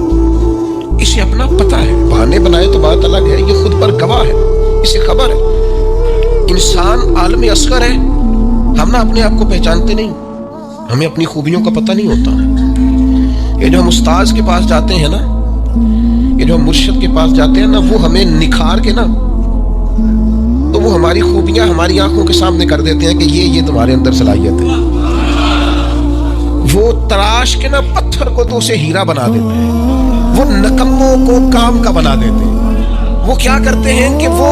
S1: اسے اپنا پتہ ہے. بہانے بنائے تو بات الگ ہے, یہ خود پر گواہ ہے, اسے خبر ہے. انسان عالم اصغر ہے, ہم نہ اپنے آپ کو پہچانتے نہیں, ہمیں اپنی خوبیوں کا پتہ نہیں ہوتا. یہ جو ہم استاذ کے پاس جاتے ہیں نا, یہ جو ہم مرشد کے پاس جاتے ہیں نا, وہ ہمیں نکھار کے نا تو وہ ہماری خوبیاں ہماری آنکھوں کے سامنے کر دیتے ہیں کہ یہ تمہارے اندر صلاحیت ہے. وہ تراش کے نا پتھر کو تو اسے ہیرا بنا دیتے ہیں, وہ نکموں کو کام کا بنا دیتے ہیں. وہ کیا کرتے ہیں کہ وہ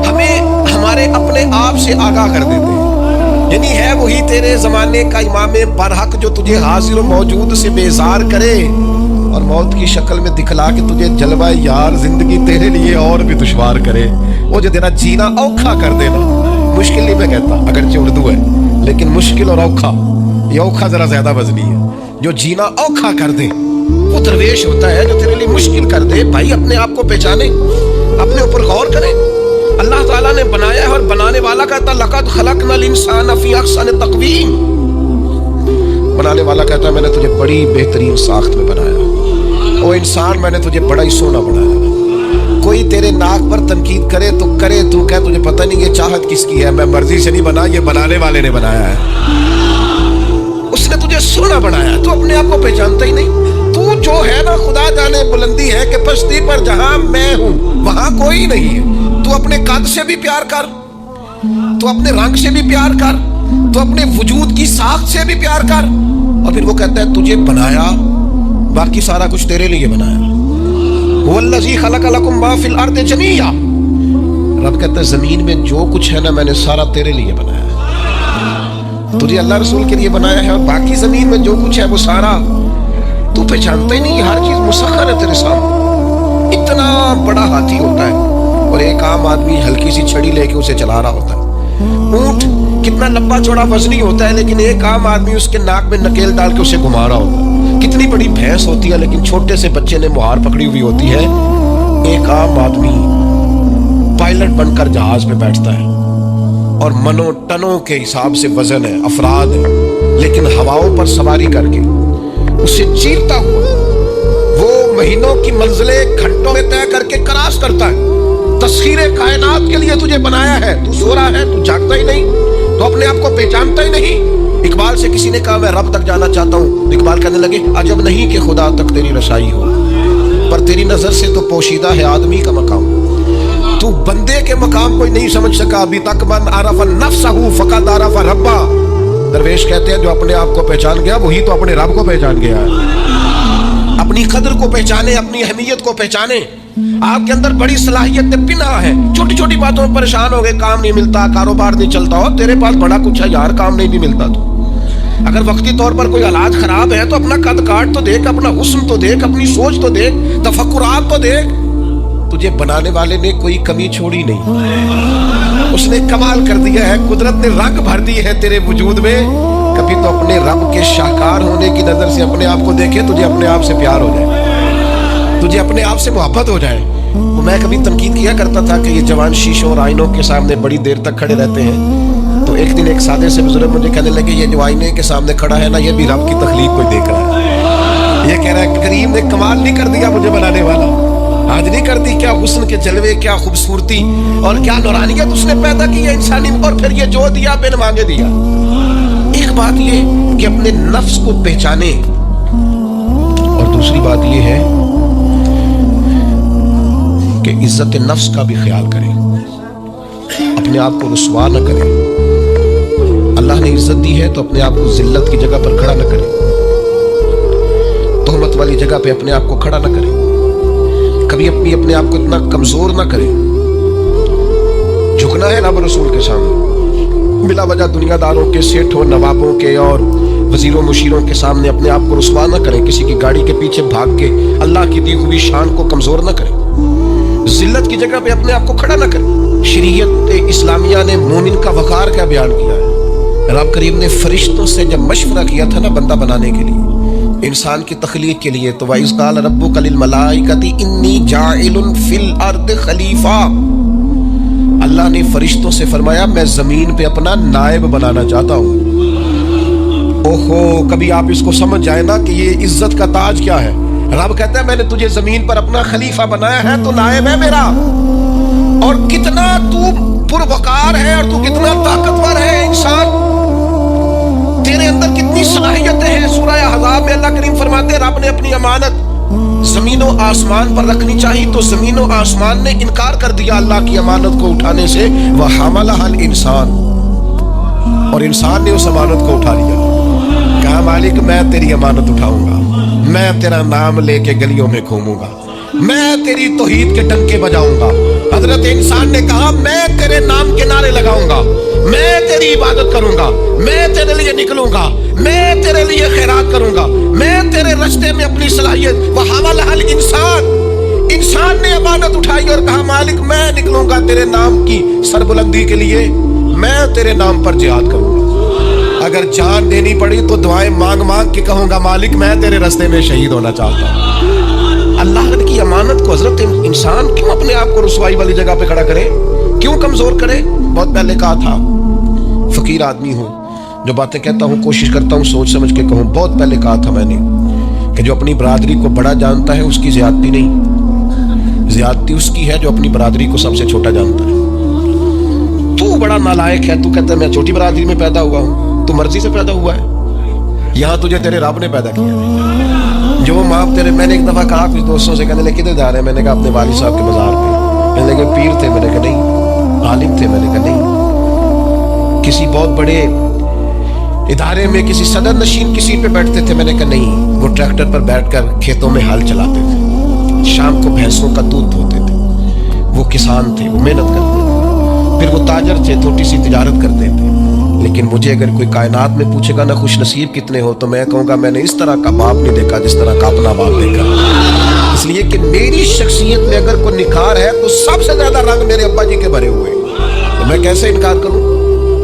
S1: ہمیں ہمارے اپنے آپ سے آگاہ کر دیتے ہیں. یعنی ہے وہی تیرے زمانے کا امام برحق جو تجھے حاضر و موجود سے بیزار کرے اور موت کی شکل میں دکھلا کے تجھے جلوہ یار زندگی تیرے لیے اور بھی دشوار کرے. وہ جو تیرا جینا اوکھا کر دینا, مشکل نہیں میں کہتا اگرچہ اردو ہے لیکن مشکل اور اوکھا, یہ اوکھا ذرا زیادہ وزنی ہے. جو جینا اوکھا کر دے وہ درویش ہوتا ہے, جو تیرے لیے مشکل کر دے. بھائی اپنے آپ کو پہچانے, اپنے اوپر غور کریں. اللہ تعالیٰ نے بنایا ہے اور بنانے والا کہتا لقد خلقنا الانسان فی احسن تقویم. بنانے والا کہتا ہے میں نے تجھے بڑی بہترین ساخت میں بنایا. او انسان میں نے تجھے بڑا ہی سونا بنایا. کوئی تیرے ناک پر تنقید کرے تو کرے, تو کہ تجھے پتہ نہیں یہ چاہت کس کی ہے, میں مرضی سے نہیں بنا, یہ بنانے والے نے بنایا ہے. اس نے تجھے سونا بنایا, تو اپنے آپ کو پہچانتا ہی نہیں. تو جو ہے نا خدا جانے بلندی ہے کہ پشتی پر جہاں میں ہوں وہاں کوئی نہیں ہے. تو اپنے قد سے بھی پیار کر, تو اپنے رنگ سے بھی پیار کر, تو اپنے وجود کی ساخت سے بھی پیار کر. اور پھر وہ کہتا ہے تجھے بنایا, باقی سارا کچھ تیرے لیے بنایا. وَالَّذِي خَلَقَ لَكُم مَّا فِي الْأَرْضِ جَمِيعًا, رب کہتا ہے زمین میں جو کچھ ہے نا میں نے سارا تیرے لیے بنایا ہے. تجھے اللہ رسول کے لیے بنایا ہے, اور باقی زمین میں جو کچھ ہے وہ سارا تو پہچانتا ہی نہیں. ہر چیز مسخر ہے تیرے سامنے. اتنا بڑا ہاتھی ہوتا ہے اور ایک عام آدمی ہلکی سی چھڑی لے کے اسے چلا رہا ہوتا ہے. اونٹ کتنا لمبا چوڑا وزنی ہوتا ہے لیکن ایک عام آدمی اس کے ناک میں نکیل ڈال کے اسے گھما رہا ہوتا ہے. کتنی بڑی بھینس ہوتی ہے لیکن چھوٹے سے بچے نے مہار پکڑی ہوئی ہوتی ہے. ایک عام آدمی پائلٹ بن کر جہاز پہ بیٹھتا ہے اور منوں ٹنوں کے حساب سے وزن ہے, افراد ہے, لیکن ہواؤں پر سواری کر کے اسے چیرتا ہوا وہ مہینوں کی منزلیں گھنٹوں میں طے کر کے کراس کرتا ہے. تسخیر کائنات کے لیے تجھے بنایا ہے, تو سو رہا ہے, تو جاگتا ہی نہیں, تو اپنے آپ کو پہچانتا ہی نہیں. اقبال اقبال سے کسی نے کہا میں رب تک جانا چاہتا ہوں، اقبال کہنے لگے عجب نہیں کہ خدا تک تیری رسائی ہو، پر تیری نظر سے تو پوشیدہ ہے آدمی کا مقام، تو بندے کے مقام کو نہیں سمجھ سکا ابھی تک، من عرف نفسہ فقد عرف ربا۔ درویش کہتے ہیں جو اپنے آپ کو پہچان گیا وہی تو اپنے رب کو پہچان گیا ہے۔ اپنی قدر کو پہچانے، اپنی اہمیت کو پہچانے۔ آپ کے اندر بڑی صلاحیت پنہا ہے، چھوٹی چھوٹی باتوں میں پریشان ہو گئے، کام نہیں ملتا، کاروبار نہیں چلتا، ہو تیرے پاس بڑا کچھ ہے یار، کام نہیں بھی ملتا تو اگر وقتی طور پر کوئی حالات خراب ہے تو اپنا قد کاٹ تو دیکھ، اپنا حسن تو دیکھ، اپنی سوچ تو دیکھ، تفکرات تو دیکھ۔ تجھے بنانے والے نے کوئی کمی چھوڑی نہیں، اس نے کمال کر دیا ہے، قدرت نے رنگ بھر دی ہے تیرے وجود میں۔ کبھی تو اپنے رب کے شاہکار ہونے کی نظر سے اپنے آپ کو دیکھے، تجھے اپنے آپ سے پیار ہو جائے، تجھے اپنے آپ سے محبت ہو جائے۔ میں کبھی تنقید کیا کرتا تھا کہ یہ جوان شیشوں اور آئینوں کے سامنے بڑی دیر تک کھڑے رہتے ہیں، تو ایک دن ایک سادے سے بزرگ مجھے کہنے لگے یہ جو آئینے کے سامنے کھڑا ہے نا، یہ بھی رب کی تخلیق کو دیکھ رہا ہے، یہ کہہ رہا ہے کریم نے کمال نہیں کر دیا مجھے بنانے والا، آج نہیں کر دی، کیا حسن کے جلوے، کیا خوبصورتی اور کیا نورانیت اس نے پیدا کی ہے انسانی، اور پھر یہ جو دیا بن مانگے دیا۔ ایک بات یہ کہ اپنے نفس کو پہچانے، اور دوسری بات یہ ہے کہ عزت نفس کا بھی خیال کریں، اپنے آپ کو رسوا نہ کریں۔ اللہ نے عزت دی ہے تو اپنے آپ کو ذلت کی جگہ پر کھڑا نہ کریں، تہمت والی جگہ پہ اپنے آپ کو کھڑا نہ کریں، کبھی اپنے آپ کو اتنا کمزور نہ کریں۔ جھکنا ہے رب رسول کے سامنے، بلا وجہ دنیا داروں کے، سیٹھوں، نوابوں کے اور وزیروں مشیروں کے سامنے اپنے آپ کو رسوا نہ کریں، کسی کی گاڑی کے پیچھے بھاگ کے اللہ کی دی ہوئی شان کو کمزور نہ کریں، ذلت کی جگہ پہ اپنے آپ کو کھڑا نہ کریں۔ شریعت اسلامیہ نے مومن کا وقار کیا بیان کیا ہے؟ رب کریم نے فرشتوں سے جب مشورہ کیا تھا نا بندہ بنانے کے لیے، انسان کی تخلیق کے لیے، تو وَإِذْ قَالَ رَبُّكَ لِلْمَلَائِكَةِ إِنِّي جَاعِلٌ فِي الْأَرْضِ خَلِيفَةً، اللہ نے فرشتوں سے فرمایا میں زمین پہ اپنا نائب بنانا چاہتا ہوں۔ اوہو، کبھی آپ اس کو سمجھ جائیں نا کہ یہ عزت کا تاج کیا ہے۔ رب کہتا ہے میں نے تجھے زمین پر اپنا خلیفہ بنایا ہے، تو نائب ہے میرا، اور کتنا تو پروقار ہے اور تو کتنا طاقتور ہے انسان، تیرے اندر کتنی صلاحیتیں ہیں۔ سورہ احزاب میں اللہ کریم فرماتے ہیں رب نے اپنی امانت زمین و آسمان پر رکھنی چاہیے تو زمین و آسمان نے انکار کر دیا اللہ کی امانت کو اٹھانے سے، وَحَمَلَهَا الْإِنسان، اور انسان نے اس امانت کو اٹھا لیا، کہا مالک میں تیری امانت اٹھاؤں گا، میں تیرا نام لے کے گلیوں میں گھوموں گا، میں تیری توحید کے ڈنکے بجاؤں گا۔ حضرت انسان نے کہا میں تیرے نام کے نعرے لگاؤں گا، میں تیری عبادت کروں گا، میں تیرے لیے نکلوں گا، میں تیرے لیے خیرات کروں گا، میں تیرے رشتے میں اپنی صلاحیت۔ وَحَمَلَهَا الْإِنسان، انسان نے امانت اٹھائی اور کہا مالک میں نکلوں گا تیرے نام کی سربلندی کے لیے، میں تیرے نام پر جہاد کروں گا، اگر جان دینی پڑی تو دعائیں مانگ مانگ کے کہوں گا مالک میں تیرے راستے میں شہید ہونا چاہتا ہوں۔ اللہ کی امانت کو حضرت انسان کیوں اپنے آپ کو رسوائی والی جگہ پہ کھڑا کرے، کیوں کمزور کرے؟ بہت پہلے کہا تھا، فقیر آدمی ہوں، جو باتیں کہتا ہوں کوشش کرتا ہوں سوچ سمجھ کے کہوں۔ بہت پہلے کہا تھا میں نے کہ جو اپنی برادری کو بڑا جانتا ہے اس کی زیادتی نہیں، زیادتی اس کی ہے جو اپنی برادری کو سب سے چھوٹا جانتا ہے۔ تو بڑا نالائق ہے، تو کہتا ہے میں چھوٹی برادری میں پیدا ہوا ہوں، تو مرضی سے پیدا ہوا ہے، یہاں تجھے تیرے رب نے پیدا کیا۔ جو ماں تیرے، میں نے ایک دفعہ کہا کچھ دوستوں سے، کہنے لگے کدھر جا رہے ہیں؟ میں نے کہا اپنے والد صاحب کے مزار پہ۔ کہنے لگے پیر تھے؟ میں نے کہا نہیں۔ عالم تھے؟ میں نے کہا نہیں۔ کسی بہت بڑے ادارے میں کسی صدر نشین کی سیٹ پہ بیٹھتے تھے؟ میں نے کہا نہیں۔ وہ ٹریکٹر پر بیٹھ کر کھیتوں میں ہل چلاتے تھے، شام کو بھینسوں کا دودھ دھوتے تھے، وہ کسان تھے، وہ محنت کرتے تھے، پھر وہ تاجر تھے، چھوٹی سی تجارت کرتے تھے۔ لیکن مجھے اگر کوئی کائنات میں پوچھے گا نا خوش نصیب کتنے ہو، تو میں کہوں گا میں نے اس طرح کا باپ نہیں دیکھا جس طرح کا اپنا باپ دیکھا، اس لیے کہ میری شخصیت میں اگر کوئی نکھار ہے تو سب سے زیادہ رنگ میرے ابا جی کے بھرے ہوئے ہیں، تو میں کیسے انکار کروں؟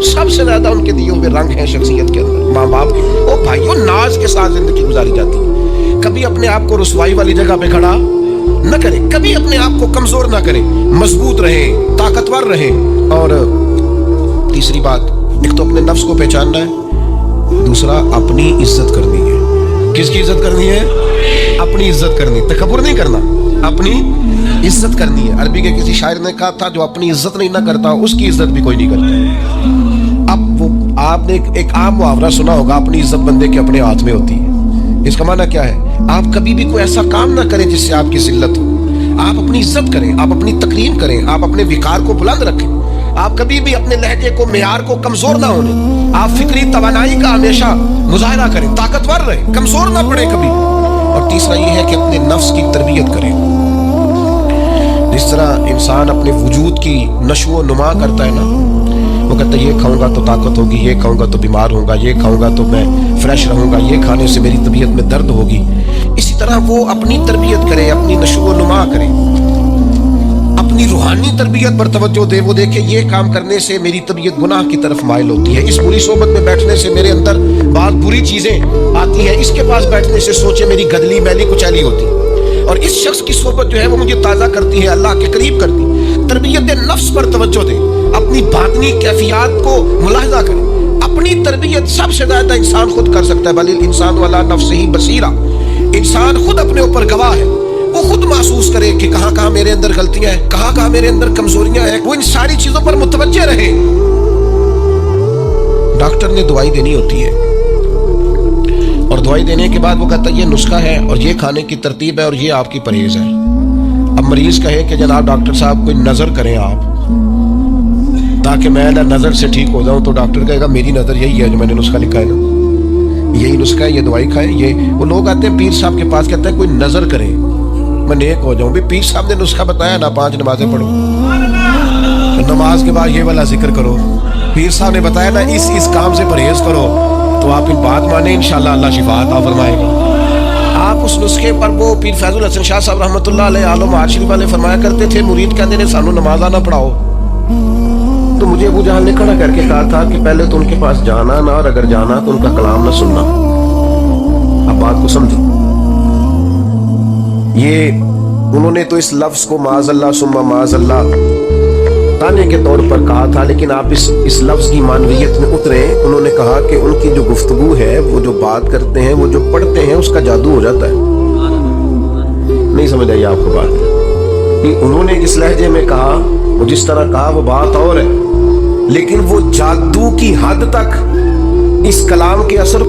S1: سب سے زیادہ ان کے دیے ہوئے رنگ ہیں شخصیت کے اندر، ماں باپ کے۔ او بھائیو، ناز کے ساتھ زندگی گزاری جاتی ہے، کبھی اپنے آپ کو رسوائی والی جگہ پہ کھڑا نہ کریں، کبھی اپنے آپ کو کمزور نہ کریں، مضبوط رہیں، طاقتور رہیں۔ اور تیسری بات، ایک تو اپنے نفس کو پہچاننا ہے، دوسرا اپنی عزت کرنی ہے۔ کس کی عزت کرنی ہے؟ اپنی عزت کرنی، تکبر نہیں کرنا، اپنی عزت کرنی ہے۔ عربی کے کسی شاعر نے کہا تھا جو اپنی عزت نہیں نہ کرتا اس کی عزت بھی کوئی نہیں کرتا۔ اب وہ آپ نے ایک عام محاورہ سنا ہوگا, اپنی عزت بندے کے اپنے ہاتھ میں ہوتی ہے. اس کا معنی کیا ہے؟ آپ کبھی بھی کوئی ایسا کام نہ کریں جس سے آپ کی ذلت ہو. آپ اپنی عزت کریں, آپ اپنی تکریم کریں, آپ اپنے وقار کو بلند رکھیں. آپ کبھی بھی اپنے لہجے کو, معیار کو کمزور نہ ہونے. آپ فکری توانائی کا ہمیشہ مظاہرہ کریں, طاقتور رہیں, کمزور نہ پڑے کبھی. اور تیسرا یہ ہے کہ اپنے نفس کی تربیت کریں. جس طرح انسان اپنے وجود کی نشو و نما کرتا ہے نا, وہ کہتا ہے یہ کھاؤں گا تو طاقت ہوگی, یہ کھاؤں گا تو بیمار ہوں گا, یہ کھاؤں گا تو میں فریش رہوں گا, یہ کھانے سے میری طبیعت میں درد ہوگی. اسی طرح وہ اپنی تربیت کرے, اپنی نشو و نما کرے, اپنی روحانی تربیت پر توجہ دے. وہ دیکھے یہ کام کرنے سے میری طبیعت گناہ کی طرف مائل ہوتی ہے, اس بری صحبت میں بیٹھنے سے میرے اندر بعض بری چیزیں آتی ہیں, اس کے پاس بیٹھنے سے سوچے میری گدلی میلی کچیلی ہوتی, اور اس شخص کی صحبت جو ہے وہ مجھے تازہ کرتی ہے, اللہ کے قریب کرتی. تربیت نفس پر توجہ دے, اپنی باطنی کیفیات کو ملاحظہ کرے. اپنی تربیت سب سے زیادہ انسان خود کر سکتا ہے. بل الانسان والا نفس ہی بصیرہ, انسان خود اپنے اوپر گواہ ہے. وہ خود محسوس کرے کہ کہاں کہاں میرے اندر غلطیاں ہیں, کہاں کہاں میرے اندر کمزوریاں ہیں. وہ ان ساری چیزوں پر متوجہ رہے. ڈاکٹر نے دوائی دینی ہوتی ہے, اور دوائی دینے کے بعد وہ کہتا ہے یہ نسخہ ہے اور یہ کھانے کی ترتیب ہے اور یہ آپ کی پرہیز ہے. اب مریض کہے کہ جناب ڈاکٹر صاحب کوئی نظر کریں آپ تاکہ میں نظر سے ٹھیک ہو جاؤں, تو ڈاکٹر کہے گا میری نظر یہی ہے جو میں نے نسخہ لکھا ہے نا, یہی نسخہ ہے, یہ دوائی کھائیں. یہ وہ لوگ آتے ہیں پیر صاحب کے پاس, کہتے ہیں کوئی نظر کریں میں نیک ہو جاؤں. بھی پیر صاحب نے نسخہ بتایا نا, 5 نمازیں پڑھو, نماز کے بعد یہ والا ذکر کرو. پیر صاحب نے بتایا نا اس کام سے پرہیز کرو, تو آپ ان بات مانیں انشاءاللہ اللہ شفا عطا فرمائے گا. آپ اس نسخے پر, وہ پیر فیض الحسن شاہ صاحب رحمۃ اللہ علیہ عالم عاشری والے فرمایا کرتے تھے, مرید کہتے ہیں سانو نمازہ نہ پڑھاؤ. تو مجھے ابو جہل نے کھڑا کر کے کہا تھا کہ پہلے تو ان کے پاس جانا نہ, اور اگر جانا تو ان کا کلام نہ سننا. اب بات کو سمجھو, یہ انہوں نے تو اس لفظ کو معاذ اللہ ثم معاذ اللہ تانے کے طور پر کہا تھا, لیکن آپ اس لفظ کی معنویت میں اترے. انہوں نے کہا کہ ان کی جو گفتگو ہے, وہ جو بات کرتے ہیں, وہ جو پڑھتے ہیں, اس کا جادو ہو جاتا ہے. نہیں سمجھ آئی آپ کو بات؟ کہ انہوں نے جس لہجے میں کہا, وہ جس طرح کہا, وہ بات اور ہے, لیکن وہ جادو کی حد تک اس کلام کے اثر